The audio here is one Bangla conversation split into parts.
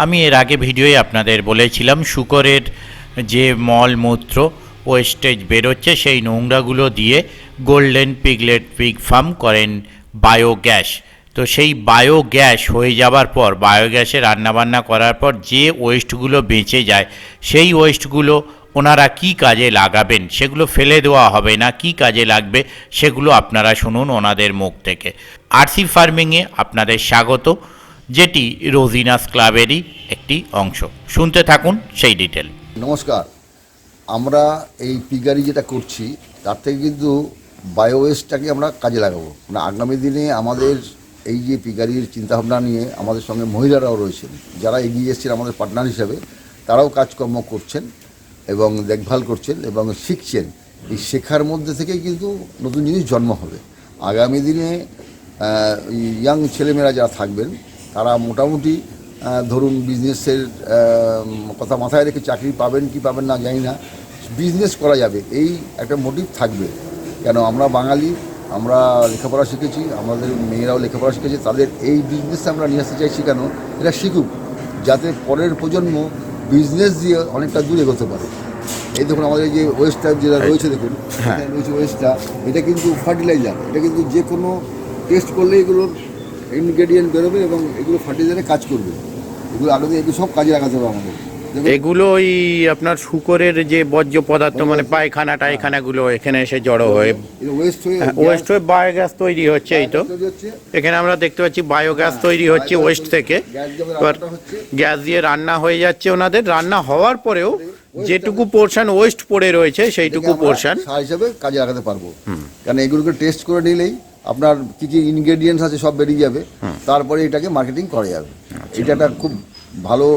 আমি এর আগে ভিডিওয়ে আপনাদের বলেছিলাম শূকরের যে মলমূত্র ওয়েস্টেজ বেরোচ্ছে সেই নোংরাগুলো দিয়ে গোল্ডেন পিগলেট পিগ ফার্ম করেন বায়োগ্যাস। তো সেই বায়োগ্যাস হয়ে যাবার পর বায়োগ্যাসে রান্নাবান্না করার পর যে ওয়েস্টগুলো বেঁচে যায় সেই ওয়েস্টগুলো ওনারা কি কাজে লাগাবেন, সেগুলো ফেলে দেওয়া হবে না, কি কাজে লাগবে সেগুলো আপনারা শুনুন ওনাদের মুখ থেকে। আরসি ফার্মিংয়ে আপনাদের স্বাগত, যেটি রোজিনাস ক্লাবেরই একটি অংশ। শুনতে থাকুন সেই ডিটেল। নমস্কার, আমরা এই পিগারি যেটা করছি তার থেকে কিন্তু বায়োওয়েস্টটাকে আমরা কাজে লাগাবো। মানে আগামী দিনে আমাদের এই যে পিগারির চিন্তাভাবনা নিয়ে আমাদের সঙ্গে মহিলারাও রয়েছেন, যারা এগিয়ে এসেছেন আমাদের পার্টনার হিসাবে, তারাও কাজকর্ম করছেন এবং দেখভাল করছেন এবং শিখছেন। এই শেখার মধ্যে থেকেই কিন্তু নতুন জিনিস জন্ম হবে। আগামী দিনে ইয়াং ছেলেমেয়েরা যারা থাকবেন তারা মোটামুটি ধরুন বিজনেসের কথা মাথায় রেখে চাকরি পাবেন কি পাবেন না জানি না, বিজনেস করা যাবে এই একটা মোটিভ থাকবে। কেন আমরা বাঙালি, আমরা লেখাপড়া শিখেছি, আমাদের মেয়েরাও লেখাপড়া শিখেছে, তাদের এই বিজনেসে আমরা নিয়ে আসতে চাইছি। কেন এটা শিখুক, যাতে পরের প্রজন্ম বিজনেস দিয়ে অনেকটা দূরে এগোতে পারে। এই দেখুন আমাদের এই যে ওয়েস্টটা যেটা রয়েছে, দেখুন রয়েছে ওয়েস্টটা, এটা কিন্তু ফার্টিলাইজার। এটা কিন্তু যে কোনো টেস্ট করলে এগুলোর ইনগ্রেডিয়েন্ট বেরোবে এবং এগুলো ফার্টিলাইজারে কাজ করবে। এগুলো আগে এগুলো সব কাজে লাগাতে হবে আমাদের। এগুলো ওই আপনার শূকরের যে বর্জ্য পদার্থ মানে পায়খানা টায়খানাগুলো এখানে এসে জড়ো হয়ে ওয়েস্ট হয়ে বায়োগ্যাস তৈরি হচ্ছে। এই তো এখানে আমরা দেখতে পাচ্ছি বায়োগ্যাস তৈরি হচ্ছে ওয়েস্ট থেকে। এবার গ্যাস দিয়ে রান্না হয়ে যাচ্ছে ওনাদের। রান্না হওয়ার পরেও যেটুকু পোর্শন ওয়েস্ট পড়ে রয়েছে সেইটুকু পোর্শন সার হিসাবে কাজে লাগাতে পারবো। কারণ এগুলোকে টেস্ট করে নিলেই আপনার কী কী ইনগ্রেডিয়েন্টস আছে সব বেরিয়ে যাবে, তারপরে এটাকে মার্কেটিং করা যাবে। এটা একটা খুব ভালো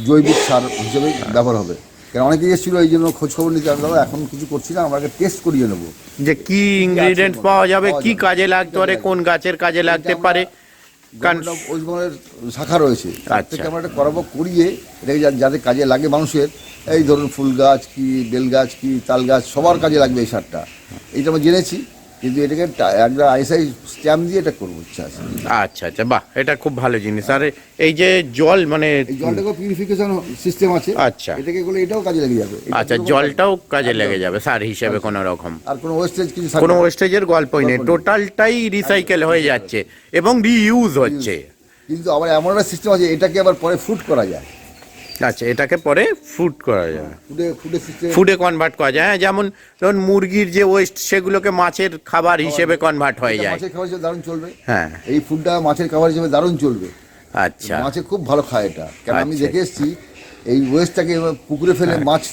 জৈবিক সার হিসেবে ব্যবহার হবে। কারণ অনেকেই এসেছিল এই জন্য খোঁজখবর নিতে, আমি দাদা এখন কিছু করছি না, আমরা টেস্ট করিয়ে নেবো যে কি ইনগ্রেডিয়েন্টস পাওয়া যাবে, কি কাজে লাগতে পারে, কোন গাছের কাজে লাগতে পারে। ওই ধরনের শাখা রয়েছে, তার থেকে আমরা এটা করাবো, করিয়ে এটাকে যাতে কাজে লাগে মানুষের। এই ধরুন ফুল গাছ কি, বেল গাছ কি, তাল গাছ, সবার কাজে লাগবে এই সারটা। এইটা আমরা জেনেছি, কিন্তু এটাকে একটা আইএসআই স্ট্যাম্প দিয়ে এটা করবো ইচ্ছা আছে। আচ্ছা আচ্ছা, বাহ, এটা খুব ভালো জিনিস। আর এই যে জল মানে জলটাকে পিউরিফিকেশন সিস্টেম আছে। আচ্ছা, এটাকে করলে এটাও কাজে লেগে যাবে। আচ্ছা, জলটাও কাজে লেগে যাবে সার হিসেবে কোনো রকম। আর কোনো ওয়েস্টেজ কিছু, কোনো ওয়েস্টেজের গল্পই নেই, টোটালটাই রিসাইকেল হয়ে যাচ্ছে এবং রিইউজ হচ্ছে। কিন্তু আবার এমন একটা সিস্টেম আছে, এটাকে আবার পরে ফুড করা যায়। আচ্ছা, এটাকে পরে ফুড করা যায়, ফুডে কনভার্ট করা যায়। হ্যাঁ, যেমন ধরুন মুরগির যে ওয়েস্ট সেগুলোকে মাছের খাবার হিসেবে কনভার্ট হয়ে যায়। মাছের খাবার হিসেবে দারুণ চলবে। হ্যাঁ, এই ফুডটা মাছের খাবার হিসেবে দারুণ চলবে। আচ্ছা, মাছে খুব ভালো খায় এটা। কারণ আমি দেখে এসেছি এই ওয়েস্টটাকে পুকুরে ফেলে মাছ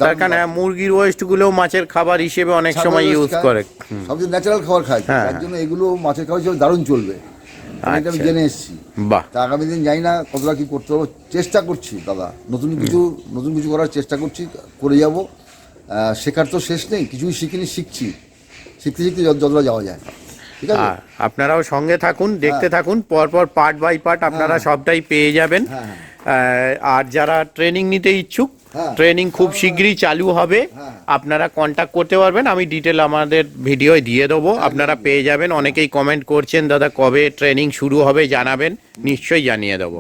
তার কারণে মুরগির ওয়েস্টগুলো মাছের খাবার হিসেবে অনেক সময় ইউজ করে। সবচেয়ে ন্যাচারাল খাবার খায়, তার জন্য এগুলো মাছের খাবার হিসেবে দারুণ চলবে। এটা আমি জেনে এসেছি। বাহ, তা আগামী দিন জানি না কতটা কি করতে পারবো, চেষ্টা করছি দাদা, নতুন কিছু করার চেষ্টা করছি, করে যাব। শেখার তো শেষ নেই, কিছুই শিখিনি, শিখতে শিখতে যতটা যাওয়া যায়। ঠিক আছে, আপনারাও সঙ্গে থাকুন, দেখতে থাকুন, পরপর পার্ট বাই পার্ট আপনারা সবটাই পেয়ে যাবেন। আর যারা ট্রেনিং নিতে ইচ্ছুক, ট্রেনিং খুব শীঘ্রই চালু হবে, আপনারা কন্ট্যাক্ট করতে পারবেন। আমি ডিটেল আমাদের ভিডিওয় দিয়ে দেবো, আপনারা পেয়ে যাবেন। অনেকেই কমেন্ট করছেন দাদা কবে ট্রেনিং শুরু হবে জানাবেন, নিশ্চয়ই জানিয়ে দেবো।